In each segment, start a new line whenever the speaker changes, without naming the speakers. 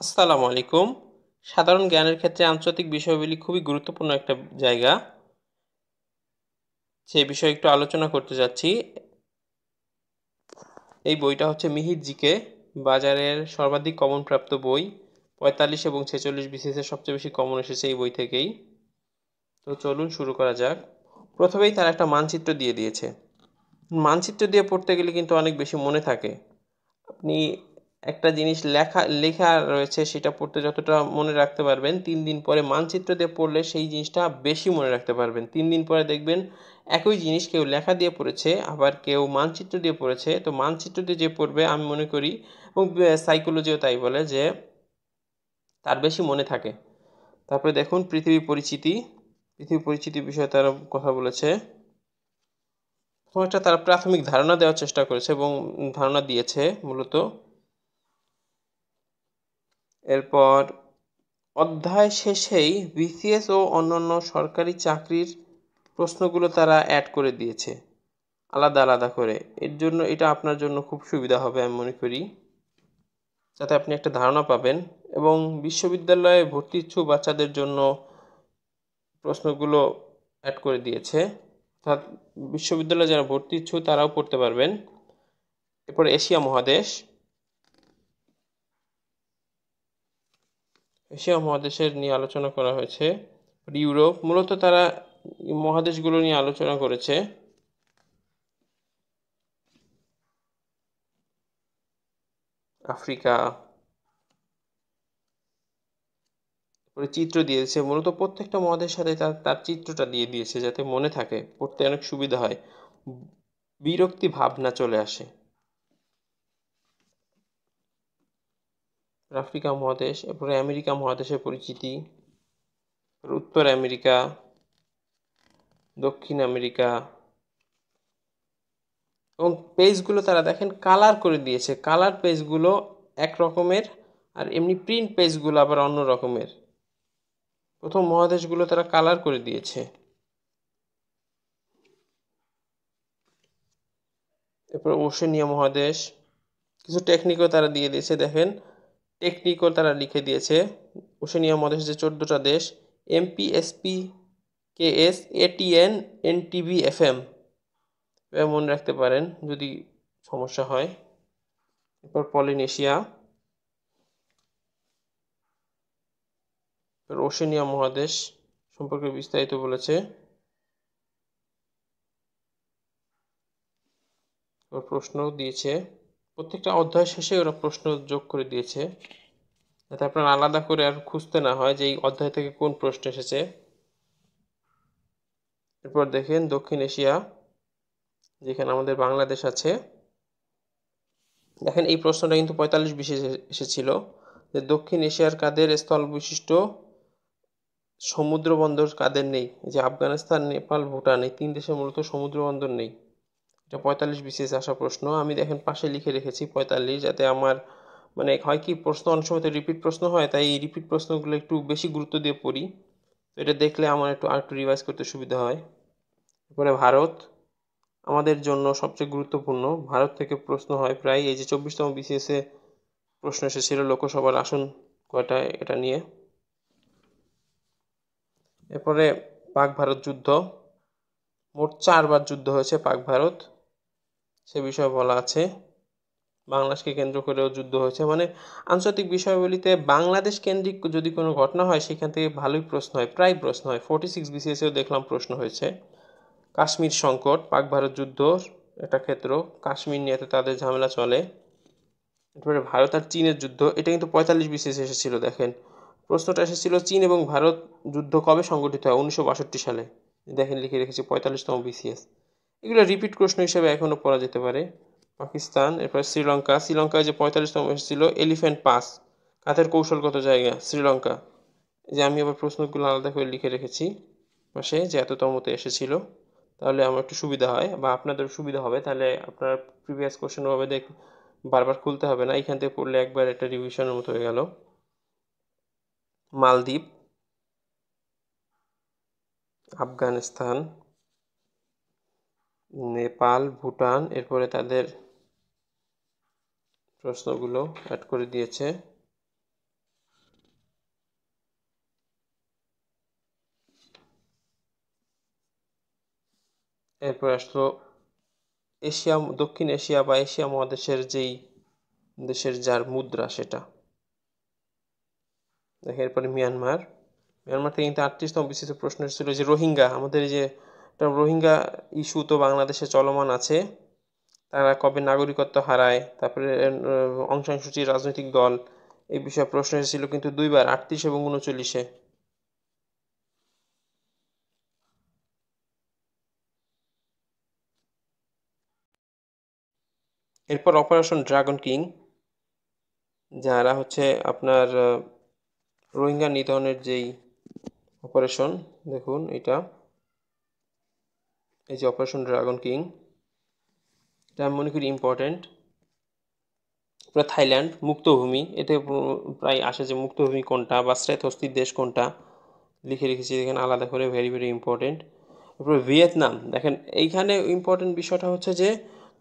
আসসালামু আলাইকুম। সাধারণ জ্ঞানের ক্ষেত্রে আন্তর্জাতিক বিষয়গুলি খুবই গুরুত্বপূর্ণ একটা জায়গা। সেই বিষয়ে একটু আলোচনা করতে যাচ্ছি। এই বইটা হচ্ছে মিহির জিকে, বাজারের সর্বাধিক কমন প্রাপ্ত বই। 45 এবং 46 বিসিএসের সবচেয়ে বেশি কমন এসেছে এই বই থেকেই। তো চলুন শুরু করা যাক। প্রথমেই তার একটা মানচিত্র দিয়ে দিয়েছে। মানচিত্র দিয়ে পড়তে গেলে কিন্তু অনেক বেশি মনে থাকে। আপনি একটা জিনিস লেখা লেখা রয়েছে সেটা পড়তে যতটা মনে রাখতে পারবেন, 3 দিন পরে মানচিত্র দিয়ে পড়লে সেই জিনিসটা বেশি মনে রাখতে পারবেন। 3 দিন পরে দেখবেন একই জিনিস কেউ লেখা দিয়ে পড়েছে, আবার কেউ মানচিত্র দিয়ে পড়েছে। তো মানচিত্র দিয়ে যে পড়বে আমি মনে করি, এবং সাইকোলজিও তাই বলে, যে তার বেশি মনে থাকে। তারপরে দেখুন পৃথিবী পরিচিতি বিষয়ে তারা কথা বলেছে। একটা তারা প্রাথমিক ধারণা দেওয়ার চেষ্টা করেছে এবং ধারণা দিয়েছে মূলত। এরপর অধ্যায় শেষেই বিসিএস ও অন্যান্য সরকারি চাকরির প্রশ্নগুলো তারা অ্যাড করে দিয়েছে আলাদা আলাদা করে। এর জন্য এটা আপনার জন্য খুব সুবিধা হবে আমি মনে করি, যাতে আপনি একটা ধারণা পাবেন। এবং বিশ্ববিদ্যালয়ে ভর্তি ইচ্ছুক বাচ্চাদের জন্য প্রশ্নগুলো অ্যাড করে দিয়েছে, অর্থাৎ বিশ্ববিদ্যালয়ে যারা ভর্তি ইচ্ছুক তারাও পড়তে পারবেন। এরপরে এশিয়া মহাদেশের নিয়ে আলোচনা করা হয়েছে। ইউরোপ, মূলত তারা মহাদেশগুলো নিয়ে আলোচনা করেছে। আফ্রিকা, চিত্র দিয়েছে, মূলত প্রত্যেকটা মহাদেশের সাথে তার তার চিত্রটা দিয়ে দিয়েছে যাতে মনে থাকে, পড়তে অনেক সুবিধা হয়, বিরক্তি ভাব না চলে আসে। আফ্রিকা মহাদেশ, এরপরে আমেরিকা মহাদেশের পরিচিতি, উত্তর আমেরিকা, দক্ষিণ আমেরিকা। এবং পেজগুলো তারা দেখেন কালার করে দিয়েছে, কালার পেজগুলো এক রকমের, আর এমনি প্রিন্ট পেজগুলো আবার অন্য রকমের। প্রথম মহাদেশগুলো তারা কালার করে দিয়েছে। এরপর ওশেনিয়া মহাদেশ, কিছু টেকনিকও তারা দিয়ে দিয়েছে, দেখেন টেকনিকও তারা লিখে দিয়েছে। ওশেনিয়া মহাদেশ যে 14টা দেশ: MP, SP, KS, ATN, NTV, FM. মনে রাখতে পারেন যদি সমস্যা হয়। এরপর পলিনেশিয়া, ওশেনিয়া মহাদেশ সম্পর্কে বিস্তারিত বলেছে। ওর প্রশ্ন দিয়েছে, প্রত্যেকটা অধ্যায় শেষে ওরা প্রশ্ন যোগ করে দিয়েছে, যাতে আপনার আলাদা করে আর খুঁজতে না হয় যে এই অধ্যায় থেকে কোন প্রশ্ন এসেছে। এরপর দেখেন দক্ষিণ এশিয়া, যেখানে আমাদের বাংলাদেশ আছে। দেখেন এই প্রশ্নটা কিন্তু 45 বিশেষ এসেছিল, যে দক্ষিণ এশিয়ার কাদের স্থল বিশিষ্ট সমুদ্র বন্দর কাদের নেই। যে আফগানিস্তান, নেপাল, ভুটান, এই 3 দেশে মূলত সমুদ্র বন্দর নেই। এটা 45 বিসিএস আসা প্রশ্ন। আমি দেখেন পাশে লিখে রেখেছি 45, যাতে আমার মানে হয় কি, প্রশ্ন অনেক সময় তো রিপিট প্রশ্ন হয়, তাই এই রিপিট প্রশ্নগুলো একটু বেশি গুরুত্ব দিয়ে পড়ি। তো এটা দেখলে আমার একটু আরেকটু রিভাইজ করতে সুবিধা হয়। এরপরে ভারত, আমাদের জন্য সবচেয়ে গুরুত্বপূর্ণ। ভারত থেকে প্রশ্ন হয় প্রায়। এই যে 24তম বিসিএসে প্রশ্ন এসেছিল লোকসভার আসন কয়টা এটা নিয়ে। এরপরে পাক ভারত যুদ্ধ, মোট 4বার যুদ্ধ হয়েছে পাক ভারত, সে বিষয়ে বলা আছে। বাংলাদেশকে কেন্দ্র করেও যুদ্ধ হয়েছে, মানে আন্তর্জাতিক বিষয়গুলিতে বাংলাদেশ কেন্দ্রিক যদি কোনো ঘটনা হয় সেখান থেকে ভালোই প্রশ্ন হয়, প্রায় প্রশ্ন হয়। 46 বিসিএসেও দেখলাম প্রশ্ন হয়েছে। কাশ্মীর সংকট, পাক ভারত যুদ্ধ একটা ক্ষেত্র, কাশ্মীর নিয়ে তো তাদের ঝামেলা চলে। এরপরে ভারত আর চীনের যুদ্ধ, এটা কিন্তু 45 বিসিএস এসেছিল। দেখেন প্রশ্নটা এসেছিল চীন এবং ভারত যুদ্ধ কবে সংগঠিত হয়, 1962 সালে। দেখেন লিখে রেখেছি 45তম বিসিএস। এগুলো রিপিট প্রশ্ন হিসেবে এখনো পড়া যেতে পারে। পাকিস্তান, এরপর শ্রীলঙ্কায় যে 45তম এসেছিল এলিফ্যান্ট পাস, কাঠের কৌশলগত জায়গা শ্রীলঙ্কা। যে আমি আবার প্রশ্নগুলো আলাদা করে লিখে রেখেছি পাশে, যে এততমতে এসেছিল, তাহলে আমার একটু সুবিধা হয় বা আপনাদের সুবিধা হবে। তাহলে আপনার প্রিভিয়াস কোশ্চেন ভাবে দেখ, বারবার খুলতে হবে না, এখান থেকে পড়লে একবার একটা রিভিশনের মতো হয়ে গেল। মালদ্বীপ, আফগানিস্তান, নেপাল, ভুটান, এরপরে তাদের প্রশ্নগুলো অ্যাড করে দিয়েছে। এরপর আসলো এশিয়া, দক্ষিণ এশিয়া বা এশিয়া মহাদেশের যেই দেশের যার মুদ্রা সেটা। দেখে এরপরে মিয়ানমার। মিয়ানমার থেকে কিন্তু 38তম বিসিএস প্রশ্ন ছিল যে রোহিঙ্গা, আমাদের এই যে রোহিঙ্গা ইস্যু তো বাংলাদেশে চলমান আছে, তারা কবে নাগরিকত্ব হারায়, তারপরে অং সান সুচির রাজনৈতিক দল, এই বিষয়ে প্রশ্ন এসেছিল কিন্তু দুইবার, 38 এবং 39-এ। এরপর অপারেশন ড্রাগন কিং, যারা হচ্ছে আপনার রোহিঙ্গা নিধনের যেই অপারেশন, দেখুন এটা, এই যে অপারেশন ড্রাগন কিং, এটা আমি মনে করি ইম্পর্টেন্ট। পুরো থাইল্যান্ড মুক্তভূমি, এতে প্রায় আসে যে মুক্তভূমি কোনটা বা স্রেত দেশ কোনটা, লিখে রেখেছি এখানে আলাদা করে, ভেরি ভেরি ইম্পর্টেন্ট। তারপরে ভিয়েতনাম, দেখেন এইখানে ইম্পর্টেন্ট বিষয়টা হচ্ছে যে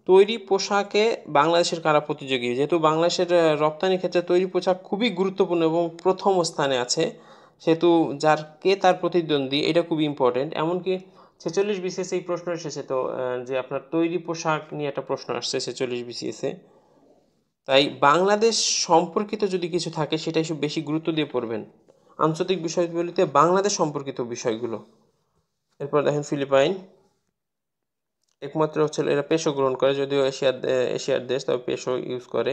তৈরি পোশাকে বাংলাদেশের কারা প্রতিযোগী, যেহেতু বাংলাদেশের রপ্তানির ক্ষেত্রে তৈরি পোশাক খুবই গুরুত্বপূর্ণ এবং প্রথম স্থানে আছে, সেহেতু যার কে তার প্রতিদ্বন্দ্বী এটা খুবই ইম্পর্টেন্ট। এমনকি 46 বিসিএস এই প্রশ্ন এসেছে তো, যে আপনার তৈরি পোশাক নিয়ে একটা প্রশ্ন আসছে 46 বিসিএসে। তাই বাংলাদেশ সম্পর্কিত যদি কিছু থাকে সেটা একটু বেশি গুরুত্ব দিয়ে পড়বেন, আন্তর্জাতিক বিষয়গুলিতে বাংলাদেশ সম্পর্কিত বিষয়গুলো। এরপর দেখেন ফিলিপাইন, একমাত্র হচ্ছে এরা পেশো গ্রহণ করে, যদিও এশিয়ার দেশ, তবে পেশো ইউজ করে।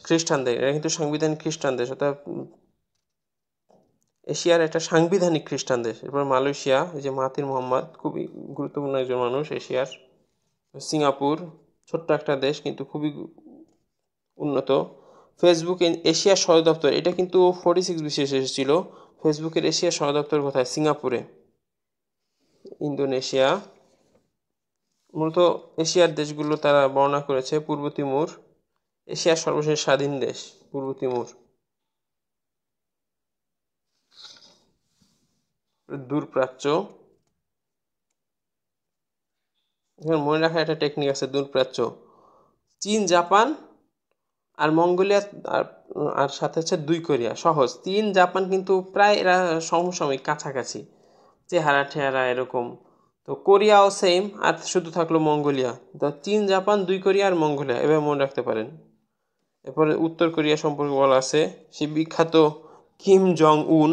খ্রিস্টানদের, এরা কিন্তু সাংবিধানিক খ্রিস্টান দেশ, অর্থাৎ এশিয়ার একটা সাংবিধানিক খ্রিস্টান দেশ। এরপর মালয়েশিয়া, এই যে মাহাথির মোহাম্মদ, খুবই গুরুত্বপূর্ণ একজন মানুষ এশিয়ার। সিঙ্গাপুর, ছোট্ট একটা দেশ কিন্তু খুবই উন্নত। ফেসবুক এশিয়ার সদর দপ্তর, এটা কিন্তু 46 বিসিএস এসেছিল, ফেসবুকের এশিয়ার সদর দপ্তর কোথায়, সিঙ্গাপুরে। ইন্দোনেশিয়া, মূলত এশিয়ার দেশগুলো তারা বর্ণনা করেছে। পূর্ব তিমুর, এশিয়ার সর্বশেষ স্বাধীন দেশ পূর্ব তিমুর। দূরপ্রাচ্য, এখানে মনে রাখার একটা টেকনিক আছে, দূরপ্রাচ্য চীন, জাপান আর মঙ্গোলিয়া, আর আর সাথে হচ্ছে 2 কোরিয়া। সহজ, চীন জাপান কিন্তু প্রায় এরা সমসাময়িক, কাছাকাছি চেহারা ঠেহারা এরকম। তো কোরিয়াও সেম, আর শুধু থাকলো মঙ্গোলিয়া। তো চীন জাপান 2 কোরিয়া আর মঙ্গোলিয়া, এভাবে মনে রাখতে পারেন। এরপরে উত্তর কোরিয়া সম্পর্কে বলা আছে, সেই বিখ্যাত কিম জং উন,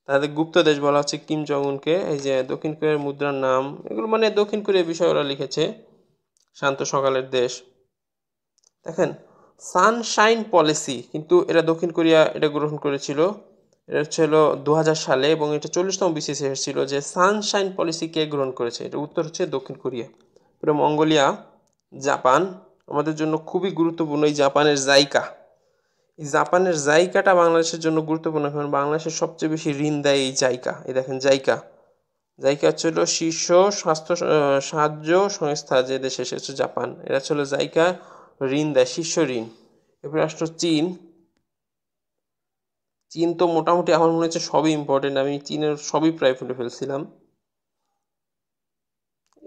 তাদের গুপ্ত দেশ বলা হচ্ছে কিম জং উনকে। এই যে দক্ষিণ কোরিয়ার মুদ্রার নাম, এগুলো মানে দক্ষিণ কোরিয়ার বিষয়ে ওরা লিখেছে, শান্ত সকালের দেশ। দেখেন সানশাইন পলিসি, কিন্তু এরা দক্ষিণ কোরিয়া এটা গ্রহণ করেছিল, এটা ছিল 2000 সালে, এবং এটা 40তম বিসিএস এসেছিল যে সানশাইন পলিসি কে গ্রহণ করেছে, এটা উত্তর হচ্ছে দক্ষিণ কোরিয়া। পুরো মঙ্গোলিয়া, জাপান আমাদের জন্য খুবই গুরুত্বপূর্ণ। এই জাপানের জাইকা, এই জাপানের জাইকাটা বাংলাদেশের জন্য গুরুত্বপূর্ণ, কারণ বাংলাদেশের সবচেয়ে বেশি ঋণ দেয় এই জাইকা। এই দেখেন জাইকা, জাইকা ছিল শীর্ষ স্বাস্থ্য সাহায্য সংস্থা যে দেশে, সে হচ্ছে জাপান। এরা ছিল জাইকা, ঋণ দেয়, শীর্ষ ঋণ। এরপর রাষ্ট্র চীন, চীন তো মোটামুটি আমার মনে হচ্ছে সবই ইম্পর্টেন্ট, আমি চীনের সবই প্রায় পড়ে ফেলছিলাম।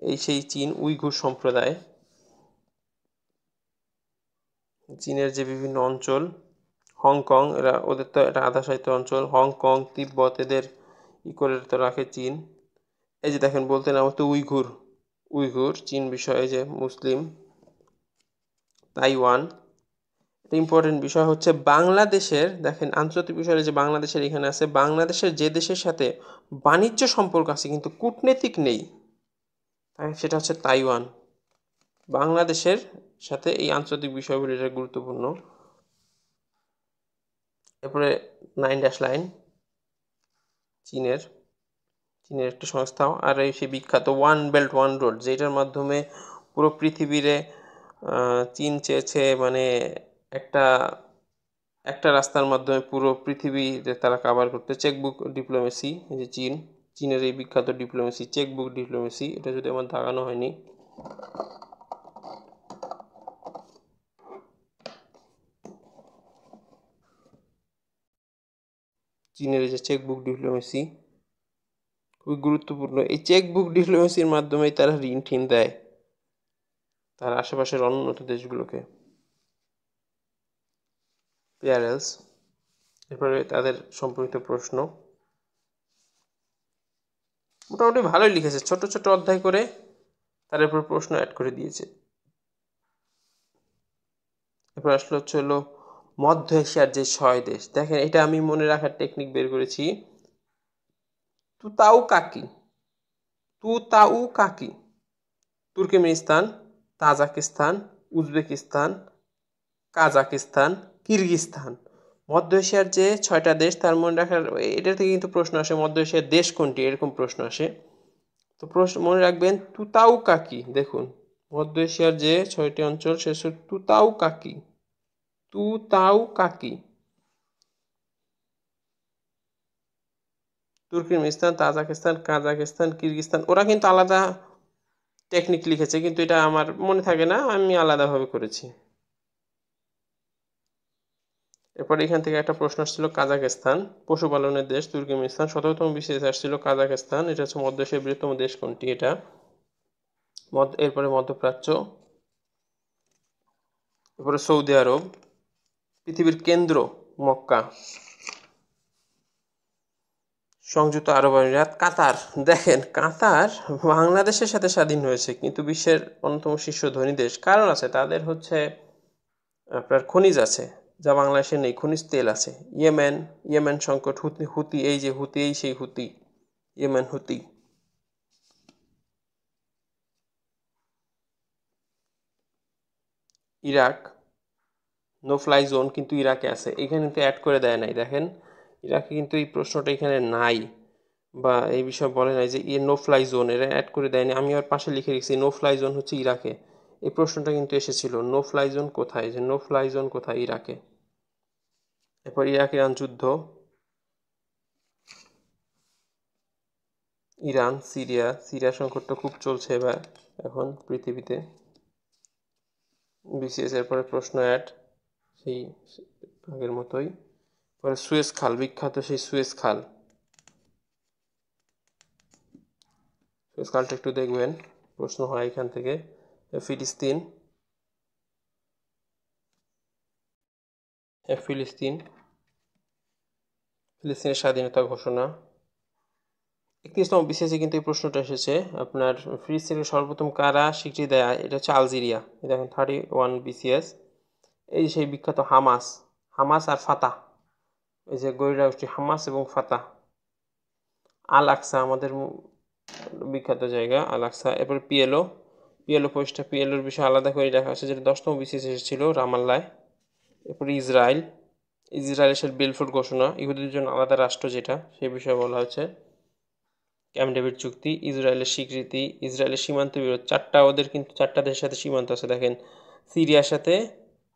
এই সেই চীন, উইঘুর সম্প্রদায়, চীনের যে বিভিন্ন অঞ্চল, হংকং, এরা ওদের তো এটা আধাশায়িত অঞ্চল, হংকং তিব্বত এদের করে তো রাখে চীন। এই যে দেখেন বলতেন আমার তো উইঘুর, উইঘুর চীন বিষয়ে যে মুসলিম। তাইওয়ান, এটা ইম্পর্টেন্ট বিষয় হচ্ছে বাংলাদেশের, দেখেন আন্তর্জাতিক বিষয়ে যে বাংলাদেশের এখানে আছে, বাংলাদেশের যে দেশের সাথে বাণিজ্য সম্পর্ক আছে কিন্তু কূটনৈতিক নেই, সেটা হচ্ছে তাইওয়ান। বাংলাদেশের সাথে এই আন্তর্জাতিক বিষয়গুলি এটা গুরুত্বপূর্ণ। এরপরে 9 ড্যাশ লাইন, চীনের, চীনের একটা সংস্থা। আর এই সেই বিখ্যাত ওয়ান বেল্ট ওয়ান রোড, যেটার মাধ্যমে পুরো পৃথিবীরে চীন চেয়েছে মানে একটা একটা রাস্তার মাধ্যমে পুরো পৃথিবীতে তারা কাভার করতে। চেকবুক ডিপ্লোমেসি, এই যে চীন, চীনের এই বিখ্যাত ডিপ্লোমেসি, চেকবুক ডিপ্লোমেসি, এটা যদি আমার দাগানো হয়নি। চীনের এই যে চেকবুক ডিপ্লোমেসি খুবই গুরুত্বপূর্ণ। এই চেকবুক ডিপ্লোমেসির মাধ্যমেই তারা ঋণ ঠিন দেয় তার আশেপাশের অনুন্নত দেশগুলোকে। পেয়ারেলস, এরপরে তাদের সম্পর্কিত প্রশ্ন। মোটামুটি ভালোই লিখেছে, ছোট ছোট অধ্যায় করে তার উপর প্রশ্ন অ্যাড করে দিয়েছে। এরপর আসলে হলো মধ্য এশিয়ার যে 6 দেশ, দেখেন এটা আমি মনে রাখার টেকনিক বের করেছি। তুতাউ কাকি, Turkmenistan, Tajikistan, Uzbekistan, Kazakhstan, Kyrgyzstan. মধ্য এশিয়ার যে 6টা দেশ তার মনে রাখার, এটা থেকে কিন্তু প্রশ্ন আসে মধ্য এশিয়ার দেশ কোনটি, এরকম প্রশ্ন আসে। তো প্রশ্ন মনে রাখবেন তুতাউ কাকি। দেখুন মধ্য এশিয়ার যে 6টি অঞ্চল সে তুতাউ কাকি, তুর্কমেনিস্তান, তাজিকিস্তান, কাজাকিস্তান, কিরগিজস্তান। ওরা কিন্তু আলাদা টেকনিক লিখেছে, কিন্তু এটা আমার মনে থাকে না, আমি আলাদাভাবে করেছি। এরপর এখান থেকে একটা প্রশ্ন আসছিল কাজাকিস্তান, পশুপালনের দেশ তুর্কমেনিস্তান। 17তম বিসিএস আসছিল কাজাকিস্তান, এটা হচ্ছে মধ্য এশিয়ার বৃহত্তম দেশ কোনটি, এটা এরপরে মধ্যপ্রাচ্য, এরপরে সৌদি আরব, পৃথিবীর কেন্দ্র মক্কা, সংযুক্ত আরব আমিরাত, কাতার। দেখেন কাতার বাংলাদেশের সাথে স্বাধীন হয়েছে কিন্তু বিশ্বের অন্যতম শীর্ষ ধনী দেশ, কারণ আছে তাদের হচ্ছে আপনার খনিজ আছে যা বাংলাদেশে নেই, খনিজ তেল আছে। ইয়েমেন সংকট, হুতি এই যে হুতি, এই সেই হুতি, ইয়েমেন হুতি। ইরাক, নো ফ্লাই জোন কিন্তু ইরাকে আছে, এখানে কিন্তু অ্যাড করে দেয় নাই। দেখেন ইরাকে কিন্তু এই প্রশ্নটা এখানে নাই, বা এই বিষয়ে বলে নাই যে নো ফ্লাই জোন, এরা অ্যাড করে দেয়নি। আমি আর পাশে লিখে রেখেছি নো ফ্লাই জোন হচ্ছে ইরাকে। এই প্রশ্নটা কিন্তু এসেছিল, নো ফ্লাই জোন কোথায়, যে নো ফ্লাই জোন কোথায়, ইরাকে। এরপর ইরাক ইরান যুদ্ধ, ইরান, সিরিয়া সংকটটা খুব চলছে এবার এখন পৃথিবীতে। বিসিএস এর পরে প্রশ্ন অ্যাড সেই আগের মতোই। পরে সুয়েজ খাল, বিখ্যাত সেই সুয়েজ খালটা একটু দেখবেন, প্রশ্ন হয় এখান থেকে। ফিলিস্তিন, ফিলিস্তিনের স্বাধীনতা ঘোষণা। 31তম বিসিএসে কিন্তু এই প্রশ্নটা এসেছে আপনার, ফিলিস্তিনের সর্বপ্রথম কারা স্বীকৃতি দেয়, এটা হচ্ছে আলজেরিয়া। দেখেন 31 বিসিএস। এই সেই বিখ্যাত হামাস আর ফাতাহ, এই যে গরিলা গোষ্ঠী হামাস এবং ফাতাহ। আল আকসা আমাদের বিখ্যাত জায়গা আল আকসা। এরপর পিএলও প্রতিষ্ঠা, পিএলওর বিষয়ে আলাদা করে দেখা আছে, যেটা 10তম বিসিএস এসেছিল রামাল্লায়। এরপর ইসরায়েলের বেলফোর ঘোষণা, ইহুদিদের জন্য আলাদা রাষ্ট্র যেটা, সেই বিষয়ে বলা হয়েছে। ক্যাম্প ডেভিড চুক্তি, ইসরায়েলের স্বীকৃতি, ইসরায়েলের সীমান্ত বিরোধ। ওদের কিন্তু 4টা দেশের সাথে সীমান্ত আছে, দেখেন সিরিয়ার সাথে,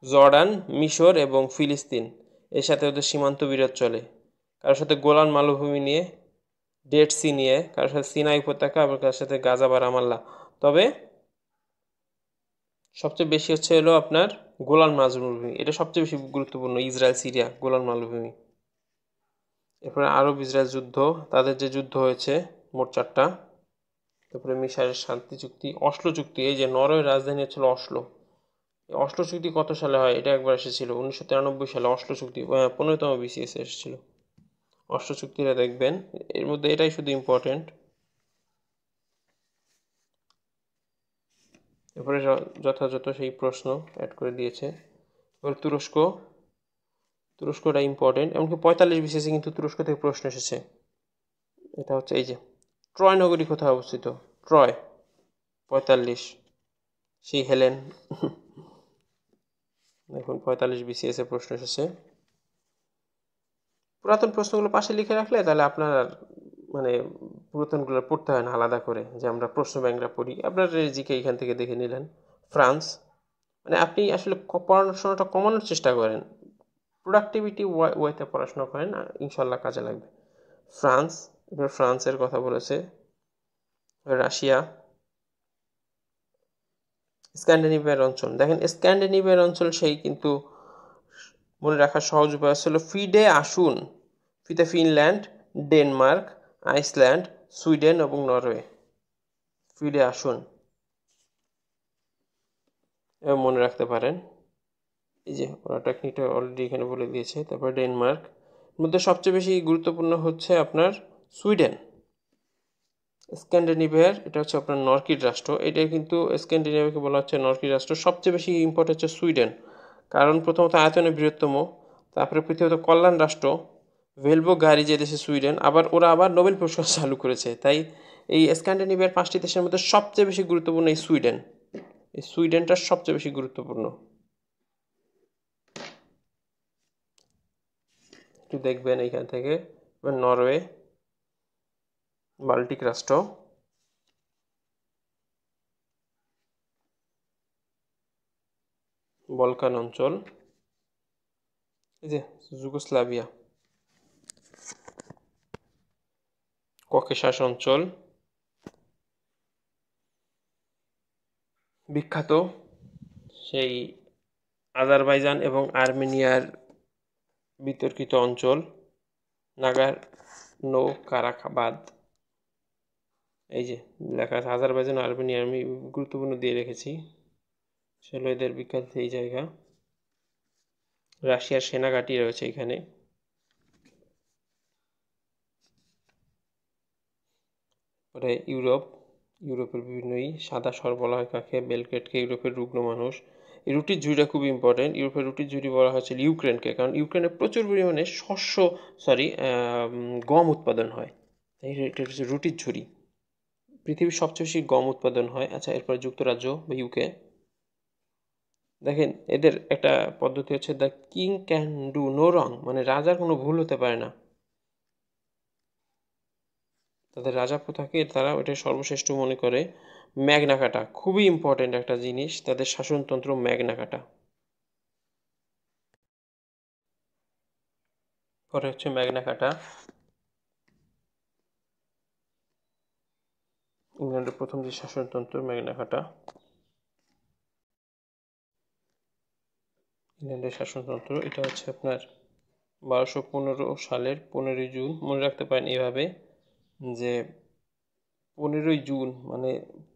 জর্ডান, মিশর এবং ফিলিস্তিন, এর সাথে ওদের সীমান্ত বিরোধ চলে। কারোর সাথে গোলান মালভূমি নিয়ে, ডেড সি নিয়ে, কারোর সাথে সিনাই উপত্যকা, আবার কারোর সাথে গাজা বা রামাল্লা। তবে সবচেয়ে বেশি হলো আপনার গোলান মালভূমি, এটা সবচেয়ে বেশি গুরুত্বপূর্ণ, ইসরায়েল সিরিয়া গোলান মালভূমি। এরপরে আরব ইসরায়েল যুদ্ধ, তাদের যে যুদ্ধ হয়েছে মোট 4টা। তারপরে মিশরের শান্তি চুক্তি, অসলো চুক্তি, এই যে নরওয়ের রাজধানী হচ্ছিল অসলো। অসলো চুক্তি কত সালে হয়, এটা একবার এসেছিল 1993 সালে অসলো চুক্তি, 15তম বিসিএস এসেছিল। অসলো চুক্তিটা দেখবেন, এর মধ্যে এটাই শুধু ইম্পর্টেন্ট। এরপরে যথাযথ সেই প্রশ্ন অ্যাড করে দিয়েছে। এবার তুরস্কটা ইম্পর্টেন্ট, এমনকি 45 বিসিএসে কিন্তু তুরস্ক থেকে প্রশ্ন এসেছে। এটা হচ্ছে এই যে ট্রয় নগরী কোথায় অবস্থিত, ট্রয়, 45 সেই হেলেন। দেখুন 45 বিসিএস এর প্রশ্ন এসেছে। পুরাতন প্রশ্নগুলো পাশে লিখে রাখলে তাহলে আপনার মানে পুরাতনগুলো পড়তে হয় না আলাদা করে, যে আমরা প্রশ্ন ব্যাংকটা পড়ি, আপনার জিকে এখান থেকে দেখে নিলেন। ফ্রান্স, মানে আপনি আসলে পড়াশোনাটা কমানোর চেষ্টা করেন, প্রোডাক্টিভিটি ওয়েতে পড়াশোনা করেন, ইনশাল্লাহ কাজে লাগবে। এবার ফ্রান্সের কথা বলেছে। রাশিয়া, স্ক্যান্ডিনেভিয়ার অঞ্চল, দেখেন স্ক্যান্ডিনেভিয়ার অঞ্চল সেই কিন্তু মনে রাখার সহজ উপায় হলো ফিতে ফিনল্যান্ড, ডেনমার্ক, আইসল্যান্ড, সুইডেন এবং নরওয়ে। ফিডে আসুন, এবার মনে রাখতে পারেন। এই যে ওরা টেকনিকটা অলরেডি এখানে বলে দিয়েছে। তারপর ডেনমার্ক, মধ্যে সবচেয়ে বেশি গুরুত্বপূর্ণ হচ্ছে আপনার সুইডেন। স্ক্যান্ডিনেভিয়ার এটা হচ্ছে আপনার নরকিড রাষ্ট্র। এটা কিন্তু স্ক্যান্ডিনেভিয়াকে বলা হচ্ছে নরকিড রাষ্ট্র। সবচেয়ে বেশি ইম্পোর্ট হচ্ছে সুইডেন, কারণ প্রথমত আয়তনে বৃহত্তম, তারপরে পৃথিবীত কল্যাণ রাষ্ট্র, ভেলভো গাড়ি যে দেশে সুইডেন, আবার নোবেল পুরস্কার চালু করেছে। তাই এই স্ক্যান্ডিনেভিয়ার 5টি দেশের মধ্যে সবচেয়ে বেশি গুরুত্বপূর্ণ এই সুইডেন। এই সুইডেনটা সবচেয়ে বেশি গুরুত্বপূর্ণ। একটু দেখবেন এইখান থেকে। নরওয়ে, বাল্টিক রাষ্ট্র, বলকান অঞ্চল, এই যে যুগোস্লাভিয়া, ককেশাস অঞ্চল, বিখ্যাত সেই আজারবাইজান এবং আর্মেনিয়ার বিতর্কিত অঞ্চল নাগার্নো কারাবাখ। এই যে লেখা আছে আজারবাইজান আর্মেনিয়া, আমি গুরুত্বপূর্ণ দিয়ে রেখেছি, সেগুলো এদের বিখ্যাত এই জায়গা। রাশিয়ার সেনা ঘাঁটি রয়েছে এখানে। পরে ইউরোপের বিভিন্ন সাদা শহর বলা হয় কাকে, বেলগ্রেডকে, ইউরোপের রুগ্ন মানুষ। এই রুটির ঝুড়িটা খুব ইম্পর্টেন্ট। ইউরোপের রুটির ঝুড়ি বলা হয়েছিল ইউক্রেনকে, কারণ ইউক্রেনে প্রচুর পরিমাণে গম উৎপাদন হয়, তাই এটা হচ্ছে রুটির ঝুড়ি। পৃথিবীর সবচেয়ে বেশি গম উৎপাদন হয়। আচ্ছা, এরপরে যুক্তরাজ্য বা ইউকে। দেখেন এদের একটা পদ্ধতি হচ্ছে the king can do no wrong, মানে রাজার কোনো ভুল হতে পারে না। তাদের রাজা প্রথাকে তারা ওইটা সর্বশ্রেষ্ঠ মনে করে। ম্যাগনা কাটা খুবই ইম্পর্টেন্ট একটা জিনিস, তাদের শাসনতন্ত্র ম্যাগনা কাটা। পরে হচ্ছে ম্যাগনা কাটা। ইংল্যান্ডের প্রথম যে শাসনতন্ত্র ম্যাগনা কাটা, ইংল্যান্ডের শাসনতন্ত্র, এটা হচ্ছে আপনার 1215 সালের 15ই জুন। মনে রাখতে পারেন এভাবে যে 15ই জুন মানে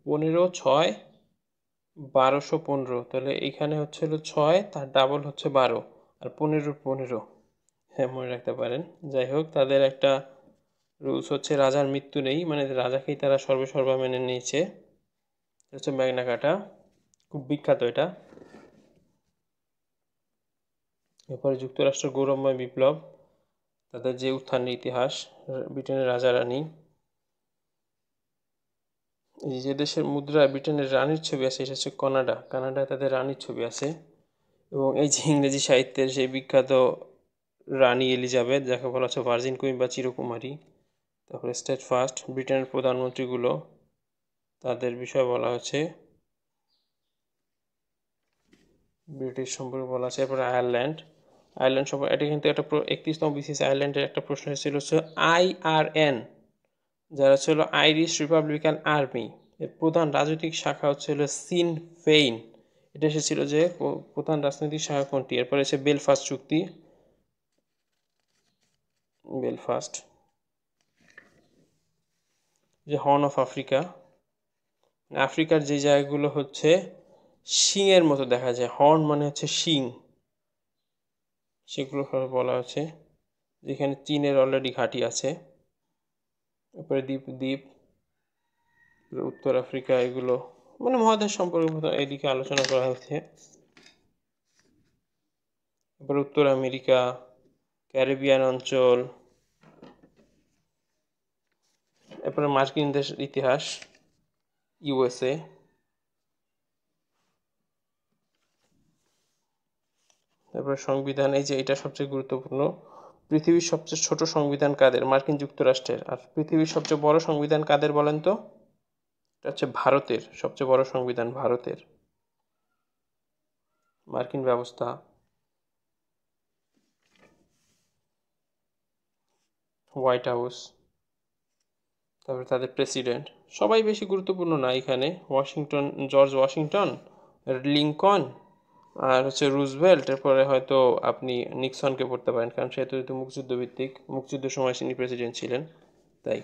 15/6/1215, তাহলে এইখানে হচ্ছিল 6, তার ডাবল হচ্ছে 12, আর 15 হ্যাঁ মনে রাখতে পারেন। যাই হোক, তাদের একটা রুলস হচ্ছে রাজার মৃত্যু নেই, মানে রাজাকেই তারা সর্বেসর্বা মেনে নিয়েছে। হচ্ছে ম্যাগনা কাটা, খুব বিখ্যাত এটা। এরপরে যুক্তরাষ্ট্রের গৌরবময় বিপ্লব, তাদের যে উত্থানের ইতিহাস, ব্রিটেনের রাজা রানী। এই যে দেশের মুদ্রায় ব্রিটেনের রানীর ছবি আছে এটা হচ্ছে কানাডায় তাদের রানীর ছবি আছে। এবং এই যে ইংরেজি সাহিত্যের সেই বিখ্যাত রানী এলিজাবেথ, যাকে বলা হচ্ছে ভার্জিন কুইন বা চিরকুমারী। তারপরে স্টেট ফার্স্ট, ব্রিটেনের প্রধানমন্ত্রীগুলো, তাদের বিষয়ে বলা হচ্ছে, ব্রিটিশ সম্পর্কে বলা আছে। এরপরে আয়ারল্যান্ড সম্পর্কে এটা কিন্তু একটা 31তম বিসিএস আয়ারল্যান্ডের একটা প্রশ্ন এসেছিল হচ্ছে IRN, যারা ছিল আইরিশ রিপাবলিকান আর্মি, এর প্রধান রাজনৈতিক শাখা হচ্ছিল সিন ফেইন। এটা এসেছিল যে প্রধান রাজনৈতিক শাখা কোনটি। এরপরে এসে বেলফাস্ট চুক্তি, বেলফাস্ট। যে হর্ন অফ আফ্রিকা, আফ্রিকার যে জায়গাগুলো হচ্ছে শিংয়ের মতো দেখা যায়, হর্ন মানে হচ্ছে শিং, সেগুলো বলা হচ্ছে, যেখানে চীনের অলরেডি ঘাঁটি আছে। এরপরে দ্বীপ উত্তর আফ্রিকা, এগুলো মানে মহাদেশ সম্পর্কে এদিকে আলোচনা করা হয়েছে। এরপরে উত্তর আমেরিকা, ক্যারিবিয়ান অঞ্চল। এরপরে মার্কিন দেশের ইতিহাস, USA। তারপরে সংবিধান, এই যে এটা সবচেয়ে গুরুত্বপূর্ণ, পৃথিবীর সবচেয়ে ছোট সংবিধান কাদের, মার্কিন যুক্তরাষ্ট্রের। আর পৃথিবীর সবচেয়ে বড় সংবিধান কাদের বলেন তো? এটা হচ্ছে ভারতের, সবচেয়ে বড় সংবিধান ভারতের। মার্কিন ব্যবস্থা, হোয়াইট হাউস, তারপরে তাদের প্রেসিডেন্ট, সবাই বেশি গুরুত্বপূর্ণ না এখানে। জর্জ ওয়াশিংটন, লিঙ্কন, আর হচ্ছে রুজভেল্ট। এরপরে হয়তো আপনি নিক্সনকে পড়তে পারেন, কারণ সেহেতু মুক্তিযুদ্ধ ভিত্তিক, মুক্তিযুদ্ধের সময় তিনি প্রেসিডেন্ট ছিলেন, তাই।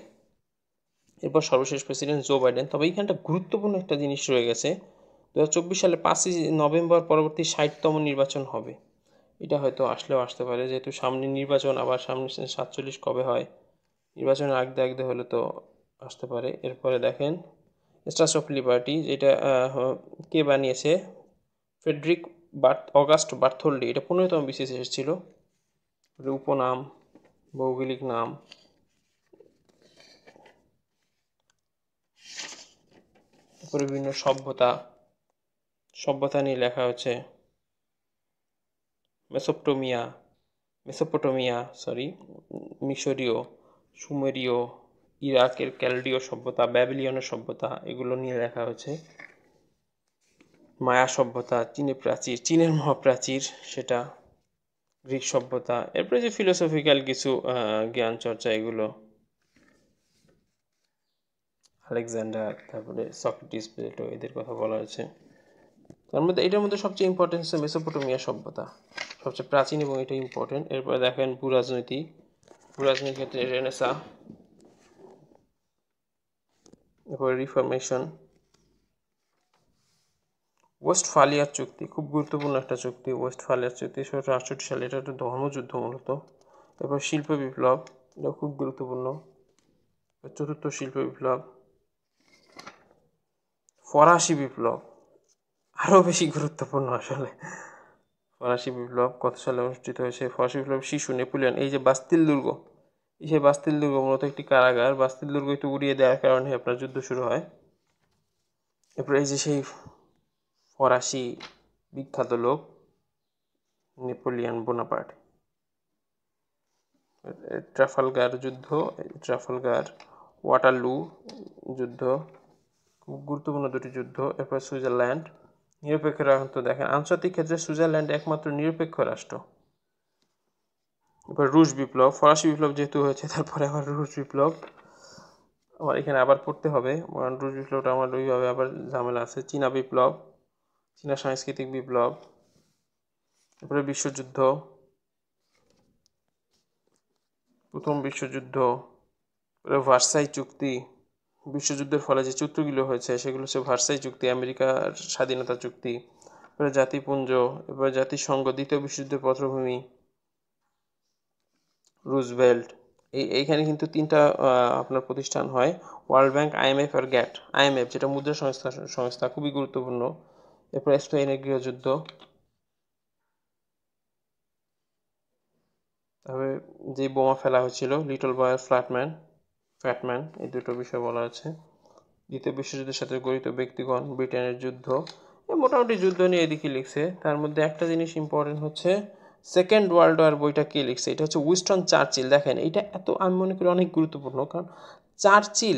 এরপর সর্বশেষ প্রেসিডেন্ট জো বাইডেন। তবে এইখানটা গুরুত্বপূর্ণ একটা জিনিস রয়ে গেছে, 2024 সালে 5ই নভেম্বর পরবর্তী 60তম নির্বাচন হবে। এটা হয়তো আসলেও আসতে পারে, যেহেতু সামনে নির্বাচন, আবার সামনে 47 কবে হয়, নির্বাচনের আগতে হলে তো আসতে পারে। এরপরে দেখেন স্ট্যাচু অফ লিবার্টি, যেটা কে বানিয়েছে? Frederic Auguste Bartholdi. এটা 15তম বিসিএস এসেছিল। উপনাম, ভৌগোলিক নাম। তারপরে বিভিন্ন সভ্যতা নিয়ে লেখা হচ্ছে। মেসোপটেমিয়া, মিশরীয়, সুমেরীয়, ইরাকের ক্যালডীয় সভ্যতা, ব্যাবিলিয়নের সভ্যতা, এগুলো নিয়ে লেখা হয়েছে। মায়া সভ্যতা, চীনের মহাপ্রাচীর, সেটা গ্রিক সভ্যতা। এরপরে যে ফিলোসফিক্যাল কিছু জ্ঞান চর্চা, এগুলো আলেকজান্ডার, তারপরে সক্রেটিস, প্লেটো, এদের কথা বলা হয়েছে। এটার মধ্যে সবচেয়ে ইম্পর্টেন্ট হচ্ছে মেসোপটেমিয়া সভ্যতা, সবচেয়ে প্রাচীন এবং এটা ইম্পর্টেন্ট। এরপরে দেখেন ভূরাজনীতির ক্ষেত্রে রেনেসাঁ, এরপরে রিফরমেশন। ওয়েস্টফালিয়ার চুক্তি খুব গুরুত্বপূর্ণ একটা চুক্তি। ওয়েস্টফালিয়ার চুক্তি 1768 সালে, এটা একটা ধর্মযুদ্ধ মূলত। এরপর শিল্প বিপ্লব, এটা খুব গুরুত্বপূর্ণ। চতুর্থ শিল্প বিপ্লব। ফরাসি বিপ্লব আরও বেশি গুরুত্বপূর্ণ আসলে। ফরাসি বিপ্লব কত সালে অনুষ্ঠিত হয়েছে? ফরাসি বিপ্লব শিশু নেপোলিয়ন, এই যে বাস্তিল দুর্গ, সেই বাস্তিল দুর্গ মূলত একটি কারাগার। বাস্তিল দুর্গ একটু উড়িয়ে দেওয়ার কারণে আপনার যুদ্ধ শুরু হয়। এরপরে এই যে সেই ফরাসি বিখ্যাত লোক নেপোলিয়ন বোনাপার্ট। ট্রাফালগার ওয়াটারলু যুদ্ধ, খুব গুরুত্বপূর্ণ দুটি যুদ্ধ। এরপর সুইজারল্যান্ড, নিরপেক্ষ রাষ্ট্র। দেখেন আন্তর্জাতিক ক্ষেত্রে সুইজারল্যান্ড একমাত্র নিরপেক্ষ রাষ্ট্র। এরপর রুশ বিপ্লব, ফরাসি বিপ্লব যেহেতু হয়েছে, তারপরে আবার রুশ বিপ্লব আমার এখানে আবার পড়তে হবে, কারণ রুশ বিপ্লবটা আমার ওইভাবে আবার ঝামেলা আছে। চীনা বিপ্লব, চীনা সাংস্কৃতিক বিপ্লব। এরপরে বিশ্বযুদ্ধ, প্রথম বিশ্বযুদ্ধ। ভার্সাই চুক্তি, বিশ্বযুদ্ধের ফলে যে চুক্তিগুলো হয়েছে সেগুলো হচ্ছে ভার্সাই চুক্তি, আমেরিকার স্বাধীনতা চুক্তি। এরপরে জাতিপুঞ্জ, এরপরে জাতিসংঘ, দ্বিতীয় বিশ্বযুদ্ধের পটভূমি, রুজভেল্ট। এইখানে কিন্তু তিনটা আপনার প্রতিষ্ঠান হয়, ওয়ার্ল্ড ব্যাংক, আইএমএফ আর গ্যাট। আইএমএফ যেটা মুদ্রা সংস্থা খুবই গুরুত্বপূর্ণ। এরপর স্পেনের গৃহযুদ্ধ। তবে যে বোমা ফেলা হয়েছিল, লিটল বয় ফ্যাটম্যান, এই দুটো বিষয় বলা আছে। দ্বিতীয় বিশ্বযুদ্ধের সাথে জড়িত ব্যক্তিগণ, ব্রিটেনের যুদ্ধ, মোটামুটি যুদ্ধ নিয়ে এদিকে লিখছে। তার মধ্যে একটা জিনিস ইম্পর্টেন্ট হচ্ছে সেকেন্ড ওয়ার্ল্ড ওয়ার বইটা কে লিখছে, এটা হচ্ছে উইনস্টন চার্চিল। দেখেন এটা আমি মনে করি অনেক গুরুত্বপূর্ণ, কারণ চার্চিল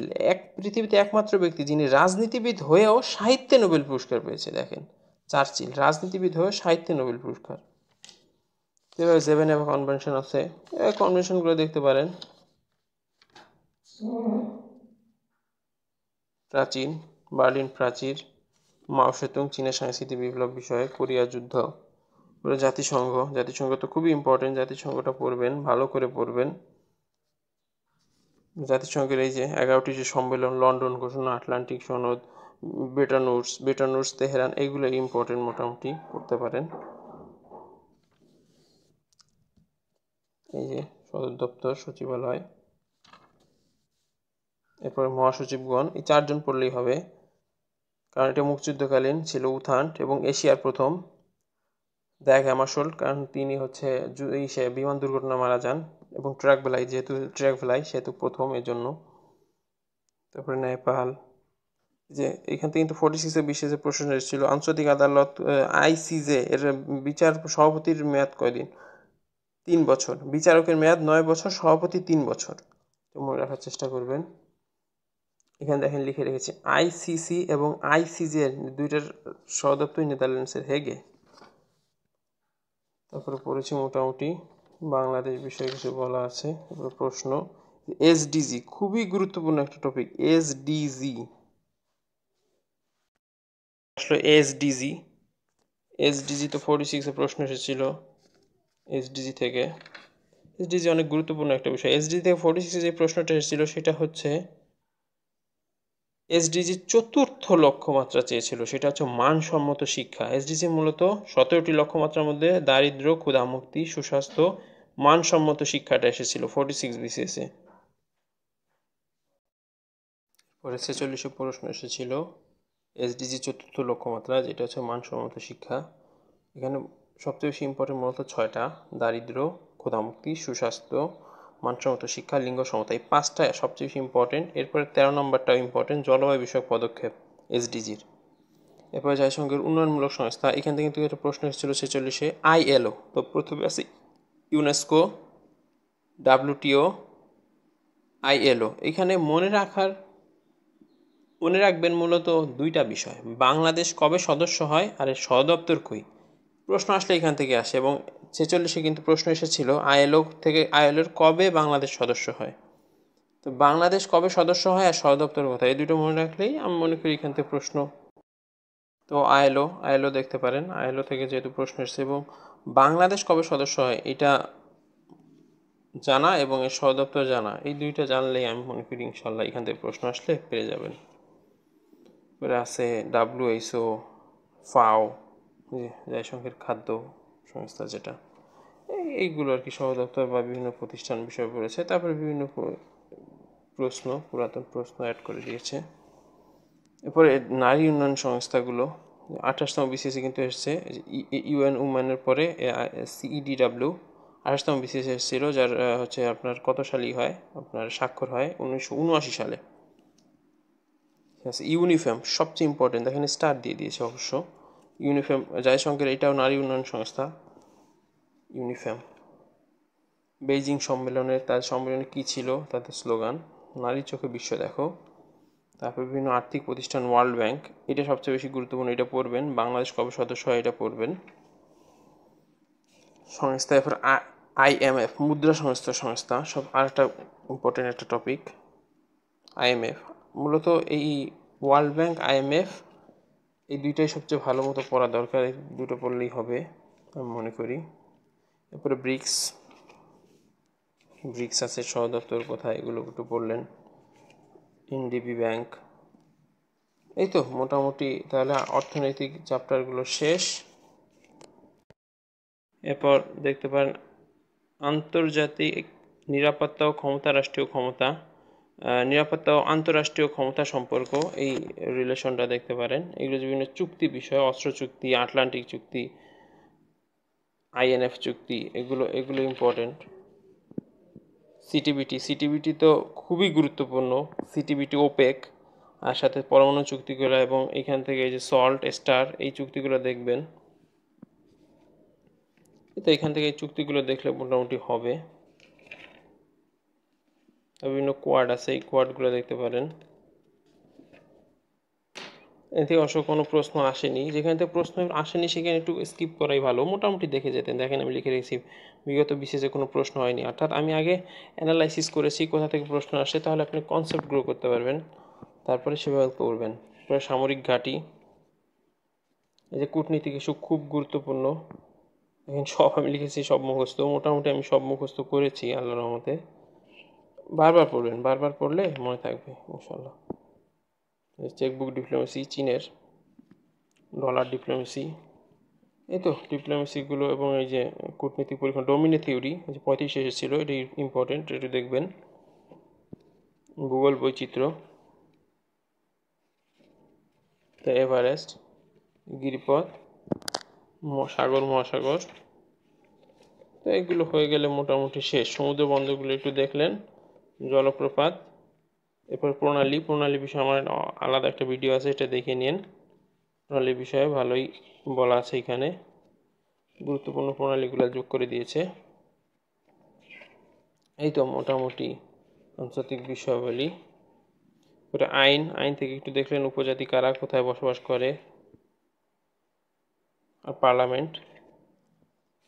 পৃথিবীতে একমাত্র ব্যক্তি যিনি রাজনীতিবিদ হয়েও সাহিত্যে নোবেল পুরস্কার পেয়েছে। দেখেন চার্চিল রাজনীতিবিদ হয়েও সাহিত্যে নোবেল পুরস্কার। এভাবে জেনেভা কনভেনশন আছে, কনভেনশনগুলো দেখতে পারেন। প্রাচীন, বার্লিন প্রাচীর, মাও সেতুং, চীনের সাংস্কৃতিক বিপ্লব বিষয়ে, কোরিয়া যুদ্ধ। জাতিসংঘ তো খুবই ইম্পর্টেন্ট, জাতিসংঘটা পড়বেন, ভালো করে পড়বেন। জাতিসংঘের এই যে 11টি যে সম্মেলন, লন্ডন ঘোষণা, আটলান্টিক সনদ, বেটানুটস, তেহরান, এইগুলো ইম্পর্টেন্ট, মোটামুটি পড়তে পারেন। এই যে সদর দপ্তর, সচিবালয়। এরপর মহাসচিবগণ, এই 4 জন পড়লেই হবে, কারণ এটা মুক্তিযুদ্ধকালীন ছিল। উথান্ট এবং এশিয়ার প্রথম দ্যাগ হ্যামারশোল্ড, কারণ তিনি হচ্ছে বিমান দুর্ঘটনা মারা যান, এবং ট্র্যাক সেতু প্রথম, এর জন্য। তারপরে নেপাল, যে এখান থেকে কিন্তু 46-এ বিশেষ প্রশ্ন এসেছিল। আন্তর্জাতিক আদালত আইসিজে এর বিচার সভাপতির মেয়াদ কয়দিন? 3 বছর। বিচারকের মেয়াদ 9 বছর, সভাপতি 3 বছর। মনে রাখার চেষ্টা করবেন। এখানে দেখেন লিখে রেখেছি আইসিসি এবং আইসিজে এর দুইটার সদপ্তর নেদারল্যান্ডসের হেগে। তারপরে পড়েছি মোটামুটি বাংলাদেশ বিষয়ে কিছু বলা আছে। তারপরে প্রশ্ন, এসডিজি খুবই গুরুত্বপূর্ণ একটা টপিক। এসডিজি আসলে এসডিজি তো 46-এ প্রশ্ন এসেছিল। এসডিজি অনেক গুরুত্বপূর্ণ একটা বিষয়। এসডিজি থেকে 46-এ যে প্রশ্নটা এসেছিল সেটা হচ্ছে এসডিজি চতুর্থ লক্ষ্যমাত্রা চেয়েছিল, সেটা হচ্ছে মানসম্মত শিক্ষা। এসডিজি মূলত 17টি লক্ষ্যমাত্রার মধ্যে দারিদ্র, ক্ষুধামুক্তি, সুস্বাস্থ্য, মানসম্মত শিক্ষাটা এসেছিল 46 বিসিএসে। পরে 46 প্রশ্ন এসেছিল SDG 4th লক্ষ্যমাত্রা, যেটা হচ্ছে মানসম্মত শিক্ষা। এখানে সবচেয়ে বেশি ইম্পর্টেন্ট মূলত 6টা: দারিদ্র, ক্ষুধামুক্তি, সুস্বাস্থ্য, মানসম্মত শিক্ষা, লিঙ্গ সমতা। এই 5টা সবচেয়ে বেশি ইম্পর্টেন্ট। এরপরে 13 নম্বরটাও ইম্পর্টেন্ট, জলবায়ু বিষয়ক পদক্ষেপ SDGর। এরপরে জাতিসংঘের উন্নয়নমূলক সংস্থা, এখান থেকে কিন্তু একটা প্রশ্ন এসেছিল 46-এ। ILO, তো প্রথমে আছে ইউনেস্কো, WTO, ILO। এখানে মনে রাখবেন মূলত 2টা বিষয়: বাংলাদেশ কবে সদস্য হয় আর এর সদর কই। প্রশ্ন আসলে এখান থেকে আসে, এবং 46-এ কিন্তু প্রশ্ন এসেছিল ILOর কবে বাংলাদেশ সদস্য হয়। তো বাংলাদেশ কবে সদস্য হয় আর সদর দপ্তর কোথায়, এই দুটো মনে রাখলেই আমি মনে করি এখান থেকে প্রশ্ন। তো ILO দেখতে পারেন, ILO থেকে যেহেতু প্রশ্ন এসেছে এবং বাংলাদেশ কবে সদস্য হয় এটা জানা এবং এর সদর দপ্তর জানা, এই দুইটা জানলেই আমি মনে করি ইনশাল্লাহ এখান থেকে প্রশ্ন আসলে পেয়ে যাবেন। এবারে আছে WHO, FAO, জাতিসংঘের খাদ্য সংস্থা, যেটা এইগুলো আর কি সদর দপ্তর বা বিভিন্ন প্রতিষ্ঠান বিষয় পড়েছে। তারপরে বিভিন্ন পুরাতন প্রশ্ন অ্যাড করে দিয়েছে। এরপরে নারী উন্নয়ন সংস্থাগুলো 28তম BCSে কিন্তু এসেছে। UN উমেনের পরে CEDW 28তম BCS এসেছিল, যার হচ্ছে আপনার কত সালেই হয়, আপনার স্বাক্ষর হয় 1979 সালে। ঠিক আছে। ইউনিফেম সবচেয়ে ইম্পর্টেন্ট, এখানে স্টার দিয়ে দিয়েছে অবশ্য। ইউনিফেম জাতিসংঘের, এটাও নারী উন্নয়ন সংস্থা। ইউনিফেম বেইজিং তাদের সম্মেলনে কী ছিল, তাদের স্লোগান নারীর চোখে বিশ্ব দেখো। তারপর বিভিন্ন আর্থিক প্রতিষ্ঠান, ওয়ার্ল্ড ব্যাংক, এটা সবচেয়ে বেশি গুরুত্বপূর্ণ, এটা পড়বেন। বাংলাদেশ কবে সদস্য হয় এটা পড়বেন। সংস্থা, এরপর IMF মুদ্রা সংস্থা সব আরেকটা ইম্পর্টেন্ট একটা টপিক। IMF মূলত এই ওয়ার্ল্ড ব্যাংক, IMF এই দুইটাই সবচেয়ে ভালো মতো পড়া দরকার, এই দুটো পড়লেই হবে আমি মনে করি। এরপরে ব্রিক্স আছে, সদর দপ্তর কোথায়, এগুলো একটু পড়লেন। NDB bank. এই তো মোটামুটি তাহলে অর্থনৈতিক চ্যাপ্টারগুলো শেষ। এরপর দেখতে পারেন আন্তর্জাতিক নিরাপত্তা ও ক্ষমতা, রাষ্ট্রীয় ক্ষমতা, নিরাপত্তা ও আন্তঃরাষ্ট্রীয় ক্ষমতা সম্পর্ক, এই রিলেশনটা দেখতে পারেন। এগুলো বিভিন্ন চুক্তি বিষয়, অস্ত্র চুক্তি, আটলান্টিক চুক্তি, INF চুক্তি, এগুলো ইম্পর্টেন্ট। সিটিবিটি তো খুবই গুরুত্বপূর্ণ। সিটিবিটি, ওপেক, আর সাথে পরমাণু চুক্তিগুলো, এবং এখান থেকে এই যে সল্ট, স্টার, এই চুক্তিগুলো দেখবেন। তো এখান থেকে এই চুক্তিগুলো দেখলে মোটামুটি হবে। বিভিন্ন কোয়াড আছে, এই কোয়াডগুলো দেখতে পারেন। এর থেকে অবশ্য কোনো প্রশ্ন আসেনি, যেখান থেকে প্রশ্ন আসেনি সেখানে একটু স্কিপ করাই ভালো, মোটামুটি দেখে যেতেন। দেখেন আমি লিখে রেখেছি বিগত বিশেষে কোনো প্রশ্ন হয়নি, অর্থাৎ আমি আগে অ্যানালাইসিস করেছি কোথা থেকে প্রশ্ন আসে, তাহলে আপনি কনসেপ্ট গ্রো করতে পারবেন, তারপরে সেভাবে করবেন। তারপরে সামরিক ঘাঁটি, এই যে কূটনীতিক ইস্যু খুব গুরুত্বপূর্ণ। এখন সব আমি লিখেছি, সব মুখস্থ, মোটামুটি আমি সব মুখস্থ করেছি আল্লাহর রহমতে। বারবার পড়বেন, বারবার পড়লে মনে থাকবে ইনশাল্লাহ। চেকবুক ডিপ্লোমেসি, চীনের ডলার ডিপ্লোমেসি, এই তো ডিপ্লোমেসিগুলো, এবং এই যে কূটনীতিক পরীক্ষা, ডোমিনে থিওরি, যে 35 এসেছিলো, এটি ইম্পর্টেন্ট, এটি দেখবেন। ভূগোল বৈচিত্র্য, দ্য এভারেস্ট, গিরিপথ, মহাসাগর, তো এগুলো হয়ে গেলে মোটামুটি শেষ। সমুদ্র বন্দরগুলো একটু দেখলেন, জলপ্রপাত। এরপর প্রণালী বিষয়ে আমার আলাদা একটা ভিডিও আছে, এটা দেখে নিন। প্রণালী বিষয়ে ভালোই বলা আছে, এখানে গুরুত্বপূর্ণ প্রণালীগুলো যোগ করে দিয়েছে। এই তো মোটামুটি আন্তর্জাতিক বিষয়াবলী। ওটা আইন থেকে একটু দেখলেন, উপজাতি কারা, কোথায় বসবাস করে, আর পার্লামেন্ট।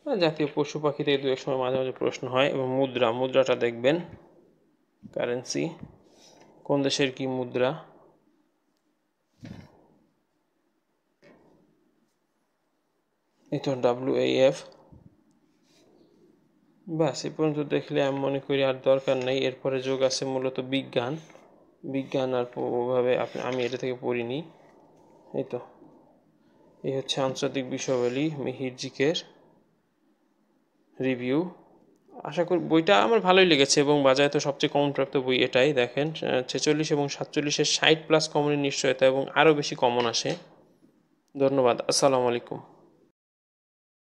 জাতীয় পশু পাখি থেকে দু এক সময় মাঝে মাঝে প্রশ্ন হয়। এবং মুদ্রাটা দেখবেন, কারেন্সি, কোন দেশের কি মুদ্রা। এই তো WAF। ব্যাস এ পর্যন্ত দেখলে আমি মনে করি আর দরকার নেই। এরপরে যোগ আছে মূলত বিজ্ঞান আর ওভাবে আমি এটা থেকে পড়িনি। এই তো এই হচ্ছে আন্তর্জাতিক বিষয়াবলী, মিহির জিকের রিভিউ। আশা করি বইটা আমার ভালোই লেগেছে এবং বাজারে তো সবচেয়ে কমন প্রাপ্ত বই এটাই। দেখেন ৪৬ এবং ৪৭-এর ৬০ প্লাস কমনের নিশ্চয়তা এবং আরও বেশি কমন আসে। ধন্যবাদ। আসসালামু আলাইকুম।